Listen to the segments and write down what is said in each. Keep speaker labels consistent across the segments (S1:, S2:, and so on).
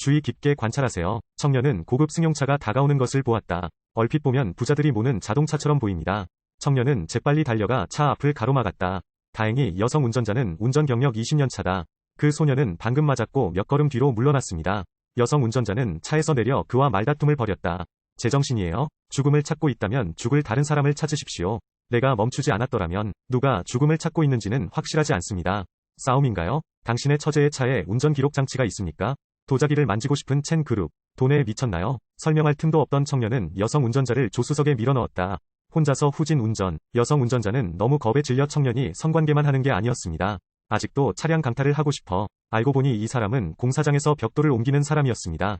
S1: 주의 깊게 관찰하세요. 청년은 고급 승용차가 다가오는 것을 보았다. 얼핏 보면 부자들이 모는 자동차처럼 보입니다. 청년은 재빨리 달려가 차 앞을 가로막았다. 다행히 여성 운전자는 운전 경력 20년 차다. 그 소년은 방금 맞았고 몇 걸음 뒤로 물러났습니다. 여성 운전자는 차에서 내려 그와 말다툼을 벌였다. 제정신이에요? 죽음을 찾고 있다면 죽을 다른 사람을 찾으십시오. 내가 멈추지 않았더라면 누가 죽음을 찾고 있는지는 확실하지 않습니다. 싸움인가요? 당신의 처제의 차에 운전 기록 장치가 있습니까? 도자기를 만지고 싶은 첸 그룹. 돈에 미쳤나요? 설명할 틈도 없던 청년은 여성 운전자를 조수석에 밀어넣었다. 혼자서 후진 운전. 여성 운전자는 너무 겁에 질려 청년이 성관계만 하는 게 아니었습니다. 아직도 차량 강탈을 하고 싶어. 알고 보니 이 사람은 공사장에서 벽돌을 옮기는 사람이었습니다.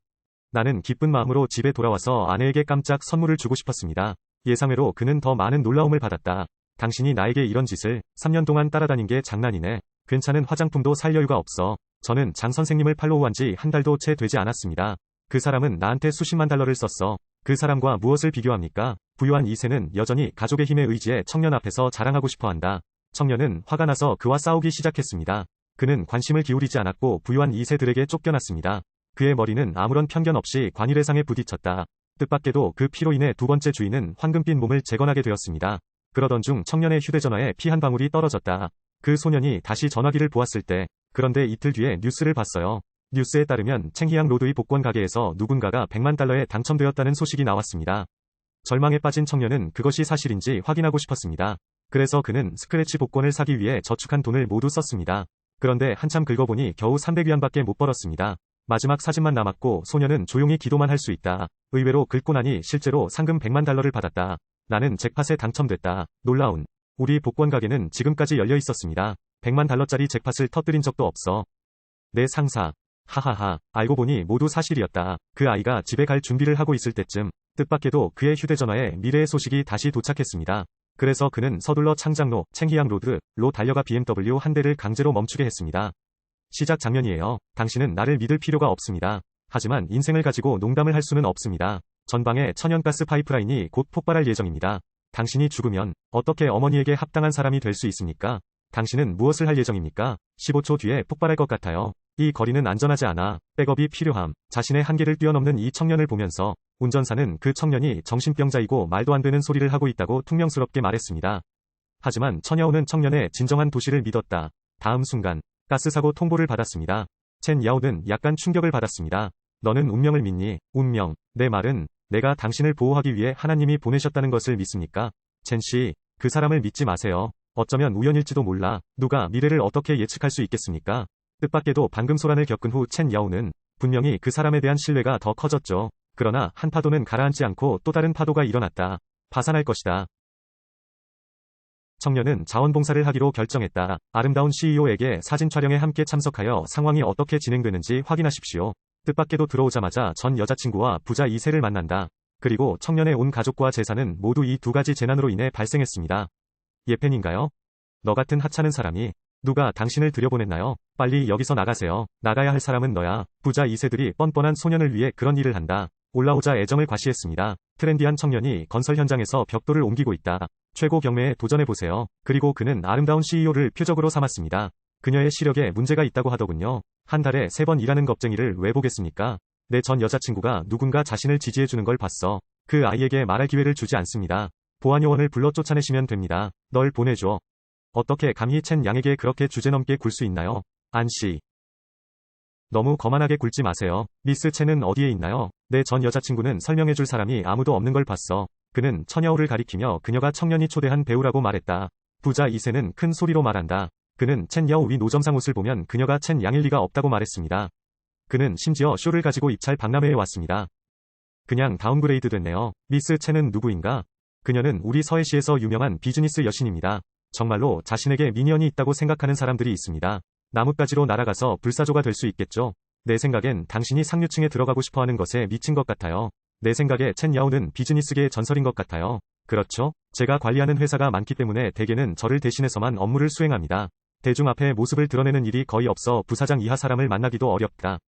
S1: 나는 기쁜 마음으로 집에 돌아와서 아내에게 깜짝 선물을 주고 싶었습니다. 예상외로 그는 더 많은 놀라움을 받았다. 당신이 나에게 이런 짓을 3년 동안 따라다닌 게 장난이네. 괜찮은 화장품도 살 여유가 없어. 저는 장 선생님을 팔로우한 지 한 달도 채 되지 않았습니다. 그 사람은 나한테 수십만 달러를 썼어. 그 사람과 무엇을 비교합니까? 부유한 2세는 여전히 가족의 힘에 의지해 청년 앞에서 자랑하고 싶어한다. 청년은 화가 나서 그와 싸우기 시작했습니다. 그는 관심을 기울이지 않았고 부유한 2세들에게 쫓겨났습니다. 그의 머리는 아무런 편견 없이 관일회상에 부딪혔다. 뜻밖에도 그 피로 인해 두 번째 주인은 황금빛 몸을 재건하게 되었습니다. 그러던 중 청년의 휴대전화에 피 한 방울이 떨어졌다. 그 소년이 다시 전화기를 보았을 때, 그런데 이틀 뒤에 뉴스를 봤어요. 뉴스에 따르면 챙히양 로드의 복권 가게에서 누군가가 100만 달러에 당첨되었다는 소식이 나왔습니다. 절망에 빠진 청년은 그것이 사실인지 확인하고 싶었습니다. 그래서 그는 스크래치 복권을 사기 위해 저축한 돈을 모두 썼습니다. 그런데 한참 긁어보니 겨우 300위안밖에 못 벌었습니다. 마지막 사진만 남았고 소년은 조용히 기도만 할 수 있다. 의외로 긁고 나니 실제로 상금 100만 달러를 받았다. 나는 잭팟에 당첨됐다. 놀라운. 우리 복권 가게는 지금까지 열려 있었습니다. 100만 달러짜리 잭팟을 터뜨린 적도 없어. 내 상사. 하하하. 알고 보니 모두 사실이었다. 그 아이가 집에 갈 준비를 하고 있을 때쯤 뜻밖에도 그의 휴대전화에 미래의 소식이 다시 도착했습니다. 그래서 그는 서둘러 창장로, 챙히양 로드로 달려가 BMW 한 대를 강제로 멈추게 했습니다. 시작 장면이에요. 당신은 나를 믿을 필요가 없습니다. 하지만 인생을 가지고 농담을 할 수는 없습니다. 전방에 천연가스 파이프라인이 곧 폭발할 예정입니다. 당신이 죽으면 어떻게 어머니에게 합당한 사람이 될 수 있습니까? 당신은 무엇을 할 예정입니까? 15초 뒤에 폭발할 것 같아요. 이 거리는 안전하지 않아. 백업이 필요함. 자신의 한계를 뛰어넘는 이 청년을 보면서 운전사는 그 청년이 정신병자이고 말도 안 되는 소리를 하고 있다고 퉁명스럽게 말했습니다. 하지만 처녀오는 청년의 진정한 도시를 믿었다. 다음 순간 가스사고 통보를 받았습니다. 첸 야오는 약간 충격을 받았습니다. 너는 운명을 믿니? 운명. 내 말은 내가 당신을 보호하기 위해 하나님이 보내셨다는 것을 믿습니까? 첸 씨, 그 사람을 믿지 마세요. 어쩌면 우연일지도 몰라. 누가 미래를 어떻게 예측할 수 있겠습니까? 뜻밖에도 방금 소란을 겪은 후 첸 야오는 분명히 그 사람에 대한 신뢰가 더 커졌죠. 그러나 한 파도는 가라앉지 않고 또 다른 파도가 일어났다. 파산할 것이다. 청년은 자원봉사를 하기로 결정했다. 아름다운 CEO에게 사진 촬영에 함께 참석하여 상황이 어떻게 진행되는지 확인하십시오. 뜻밖에도 들어오자마자 전 여자친구와 부자 2세를 만난다. 그리고 청년의 온 가족과 재산은 모두 이 두 가지 재난으로 인해 발생했습니다. 예팬인가요? 너 같은 하찮은 사람이. 누가 당신을 들여보냈나요? 빨리 여기서 나가세요. 나가야 할 사람은 너야. 부자 2세들이 뻔뻔한 소년을 위해 그런 일을 한다. 올라오자 애정을 과시했습니다. 트렌디한 청년이 건설 현장에서 벽돌을 옮기고 있다. 최고 경매에 도전해보세요. 그리고 그는 아름다운 CEO를 표적으로 삼았습니다. 그녀의 시력에 문제가 있다고 하더군요. 한 달에 3번 일하는 겁쟁이를 왜 보겠습니까? 내 전 여자친구가 누군가 자신을 지지해주는 걸 봤어. 그 아이에게 말할 기회를 주지 않습니다. 보안요원을 불러 쫓아내시면 됩니다. 널 보내줘. 어떻게 감히 첸 양에게 그렇게 주제넘게 굴 수 있나요? 안씨. 너무 거만하게 굴지 마세요. 미스 첸은 어디에 있나요? 내 전 여자친구는 설명해줄 사람이 아무도 없는 걸 봤어. 그는 처녀우를 가리키며 그녀가 청년이 초대한 배우라고 말했다. 부자 2세는 큰 소리로 말한다. 그는 첸 야오 위 노점상 옷을 보면 그녀가 첸 양일 리가 없다고 말했습니다. 그는 심지어 쇼를 가지고 입찰 박람회에 왔습니다. 그냥 다운그레이드 됐네요. 미스 첸은 누구인가? 그녀는 우리 서해시에서 유명한 비즈니스 여신입니다. 정말로 자신에게 미니언이 있다고 생각하는 사람들이 있습니다. 나뭇가지로 날아가서 불사조가 될 수 있겠죠. 내 생각엔 당신이 상류층에 들어가고 싶어하는 것에 미친 것 같아요. 내 생각에 첸 야오는 비즈니스계의 전설인 것 같아요. 그렇죠? 제가 관리하는 회사가 많기 때문에 대개는 저를 대신해서만 업무를 수행합니다. 대중 앞에 모습을 드러내는 일이 거의 없어 부사장 이하 사람을 만나기도 어렵다.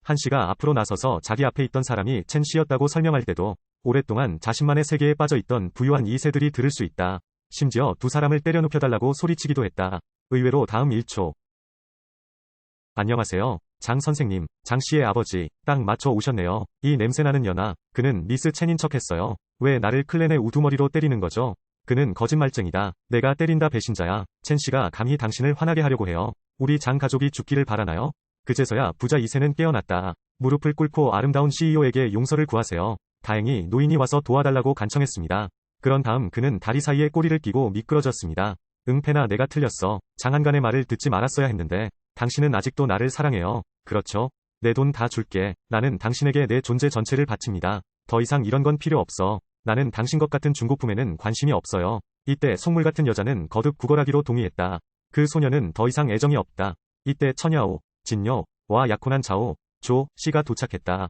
S1: 한 씨가 앞으로 나서서 자기 앞에 있던 사람이 첸 씨였다고 설명할 때도 오랫동안 자신만의 세계에 빠져있던 부유한 2세들이 들을 수 있다. 심지어 두 사람을 때려 눕혀달라고 소리치기도 했다. 의외로 다음 1초. 안녕하세요. 장 선생님, 장 씨의 아버지, 딱 맞춰 오셨네요. 이 냄새나는 연하, 그는 미스 첸인 척했어요. 왜 나를 클랜의 우두머리로 때리는 거죠? 그는 거짓말쟁이다. 내가 때린다 배신자야. 첸 씨가 감히 당신을 화나게 하려고 해요. 우리 장 가족이 죽기를 바라나요? 그제서야 부자 2세는 깨어났다. 무릎을 꿇고 아름다운 CEO에게 용서를 구하세요. 다행히 노인이 와서 도와달라고 간청했습니다. 그런 다음 그는 다리 사이에 꼬리를 끼고 미끄러졌습니다. 응패나 내가 틀렸어. 장한간의 말을 듣지 말았어야 했는데. 당신은 아직도 나를 사랑해요. 그렇죠? 내 돈 다 줄게. 나는 당신에게 내 존재 전체를 바칩니다. 더 이상 이런 건 필요 없어. 나는 당신 것 같은 중고품에는 관심이 없어요. 이때 속물 같은 여자는 거듭 구걸하기로 동의했다. 그 소녀는 더 이상 애정이 없다. 이때 처녀오, 진녀와 약혼한 자오, 조, 씨가 도착했다.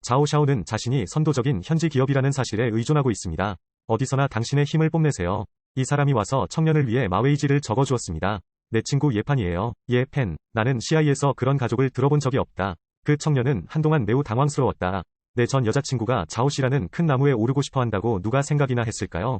S1: 자오샤오는 자신이 선도적인 현지 기업이라는 사실에 의존하고 있습니다. 어디서나 당신의 힘을 뽐내세요. 이 사람이 와서 청년을 위해 마웨이지를 적어주었습니다. 내 친구 예판이에요. 예펜, 나는 CI에서 그런 가족을 들어본 적이 없다. 그 청년은 한동안 매우 당황스러웠다. 내 전 여자친구가 자오씨라는 큰 나무에 오르고 싶어 한다고 누가 생각이나 했을까요?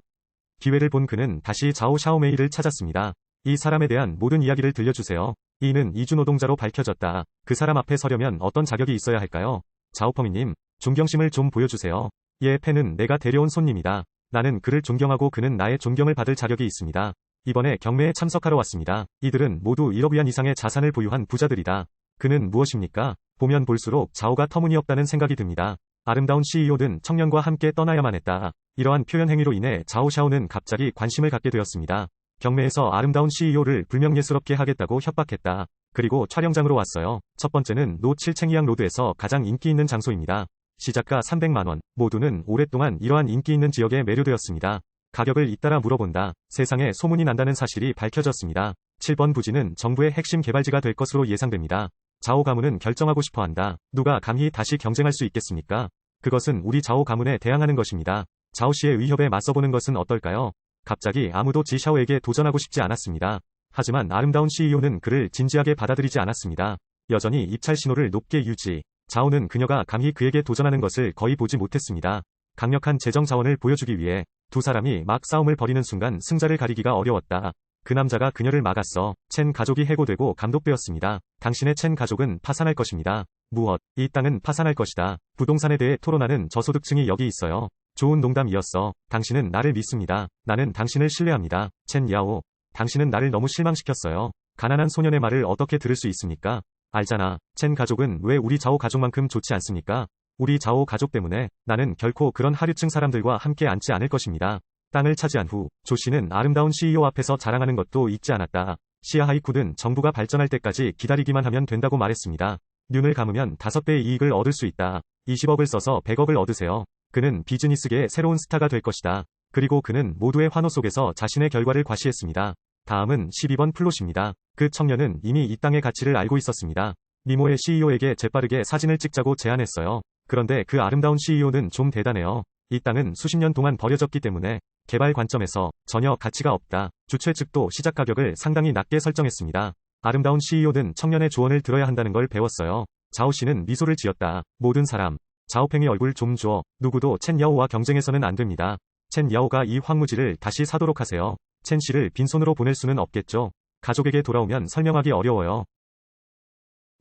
S1: 기회를 본 그는 다시 자오 샤오메이를 찾았습니다. 이 사람에 대한 모든 이야기를 들려주세요. 이는 이주노동자로 밝혀졌다. 그 사람 앞에 서려면 어떤 자격이 있어야 할까요? 자오퍼미님, 존경심을 좀 보여주세요. 예펜은 내가 데려온 손님이다. 나는 그를 존경하고 그는 나의 존경을 받을 자격이 있습니다. 이번에 경매에 참석하러 왔습니다. 이들은 모두 1억 위안 이상의 자산을 보유한 부자들이다. 그는 무엇입니까? 보면 볼수록 자오가 터무니없다는 생각이 듭니다. 아름다운 CEO는 청년과 함께 떠나야만 했다. 이러한 표현 행위로 인해 자오샤오는 갑자기 관심을 갖게 되었습니다. 경매에서 아름다운 CEO를 불명예스럽게 하겠다고 협박했다. 그리고 촬영장으로 왔어요. 첫 번째는 노 칠챙이양 로드에서 가장 인기 있는 장소입니다. 시작가 300만원. 모두는 오랫동안 이러한 인기 있는 지역에 매료되었습니다. 가격을 잇따라 물어본다. 세상에 소문이 난다는 사실이 밝혀졌습니다. 7번 부지는 정부의 핵심 개발지가 될 것으로 예상됩니다. 자오 가문은 결정하고 싶어 한다. 누가 감히 다시 경쟁할 수 있겠습니까? 그것은 우리 자오 가문에 대항하는 것입니다. 자오 씨의 위협에 맞서보는 것은 어떨까요? 갑자기 아무도 지샤오에게 도전하고 싶지 않았습니다. 하지만 아름다운 CEO는 그를 진지하게 받아들이지 않았습니다. 여전히 입찰 신호를 높게 유지. 자오는 그녀가 감히 그에게 도전하는 것을 거의 보지 못했습니다. 강력한 재정 자원을 보여주기 위해 두 사람이 막 싸움을 벌이는 순간 승자를 가리기가 어려웠다. 그 남자가 그녀를 막았어. 첸 가족이 해고되고 감독되었습니다. 당신의 첸 가족은 파산할 것입니다. 무엇? 이 땅은 파산할 것이다. 부동산에 대해 토론하는 저소득층이 여기 있어요. 좋은 농담이었어. 당신은 나를 믿습니다. 나는 당신을 신뢰합니다. 첸 야오. 당신은 나를 너무 실망시켰어요. 가난한 소년의 말을 어떻게 들을 수 있습니까? 알잖아. 첸 가족은 왜 우리 자오 가족만큼 좋지 않습니까? 우리 자오 가족 때문에 나는 결코 그런 하류층 사람들과 함께 앉지 않을 것입니다. 땅을 차지한 후 조 씨는 아름다운 CEO 앞에서 자랑하는 것도 잊지 않았다. 시아 하이쿠는 정부가 발전할 때까지 기다리기만 하면 된다고 말했습니다. 눈을 감으면 5배의 이익을 얻을 수 있다. 20억을 써서 100억을 얻으세요. 그는 비즈니스계의 새로운 스타가 될 것이다. 그리고 그는 모두의 환호 속에서 자신의 결과를 과시했습니다. 다음은 12번 플롯입니다. 그 청년은 이미 이 땅의 가치를 알고 있었습니다. 니모의 CEO에게 재빠르게 사진을 찍자고 제안했어요. 그런데 그 아름다운 CEO는 좀 대단해요. 이 땅은 수십 년 동안 버려졌기 때문에 개발 관점에서 전혀 가치가 없다. 주최 측도 시작 가격을 상당히 낮게 설정했습니다. 아름다운 CEO는 청년의 조언을 들어야 한다는 걸 배웠어요. 자오 씨는 미소를 지었다. 모든 사람. 자오팽의 얼굴 좀 줘. 누구도 첸 야오와 경쟁해서는 안 됩니다. 첸 야오가 이 황무지를 다시 사도록 하세요. 첸 씨를 빈손으로 보낼 수는 없겠죠. 가족에게 돌아오면 설명하기 어려워요.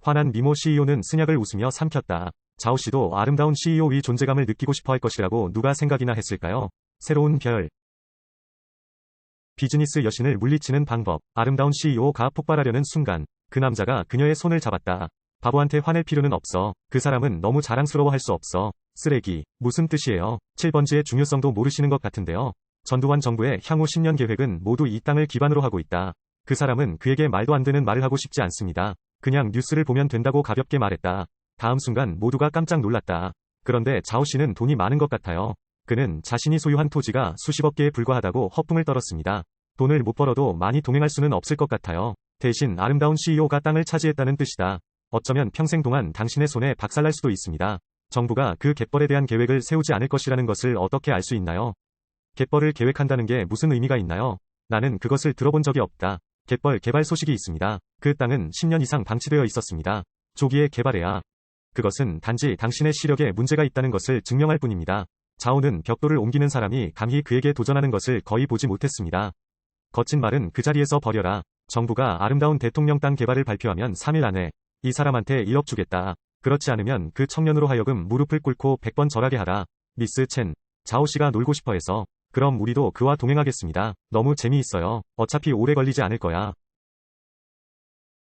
S1: 화난 미모 CEO는 스낵을 웃으며 삼켰다. 자오 씨도 아름다운 CEO의 존재감을 느끼고 싶어 할 것이라고 누가 생각이나 했을까요? 새로운 별. 비즈니스 여신을 물리치는 방법. 아름다운 CEO가 폭발하려는 순간 그 남자가 그녀의 손을 잡았다. 바보한테 화낼 필요는 없어. 그 사람은 너무 자랑스러워할 수 없어. 쓰레기. 무슨 뜻이에요? 7번지의 중요성도 모르시는 것 같은데요. 전두환 정부의 향후 10년 계획은 모두 이 땅을 기반으로 하고 있다. 그 사람은 그에게 말도 안 되는 말을 하고 싶지 않습니다. 그냥 뉴스를 보면 된다고 가볍게 말했다. 다음 순간 모두가 깜짝 놀랐다. 그런데 자오 씨는 돈이 많은 것 같아요. 그는 자신이 소유한 토지가 수십억 개에 불과하다고 허풍을 떨었습니다. 돈을 못 벌어도 많이 동행할 수는 없을 것 같아요. 대신 아름다운 CEO가 땅을 차지했다는 뜻이다. 어쩌면 평생 동안 당신의 손에 박살날 수도 있습니다. 정부가 그 갯벌에 대한 계획을 세우지 않을 것이라는 것을 어떻게 알 수 있나요? 갯벌을 계획한다는 게 무슨 의미가 있나요? 나는 그것을 들어본 적이 없다. 갯벌 개발 소식이 있습니다. 그 땅은 10년 이상 방치되어 있었습니다. 조기에 개발해야. 그것은 단지 당신의 시력에 문제가 있다는 것을 증명할 뿐입니다. 자오는 벽돌을 옮기는 사람이 감히 그에게 도전하는 것을 거의 보지 못했습니다. 거친 말은 그 자리에서 버려라. 정부가 아름다운 대통령 땅 개발을 발표하면 3일 안에 이 사람한테 1억 주겠다. 그렇지 않으면 그 청년으로 하여금 무릎을 꿇고 100번 절하게 하라. 미스 첸, 자오씨가 놀고 싶어 해서. 그럼 우리도 그와 동행하겠습니다. 너무 재미있어요. 어차피 오래 걸리지 않을 거야.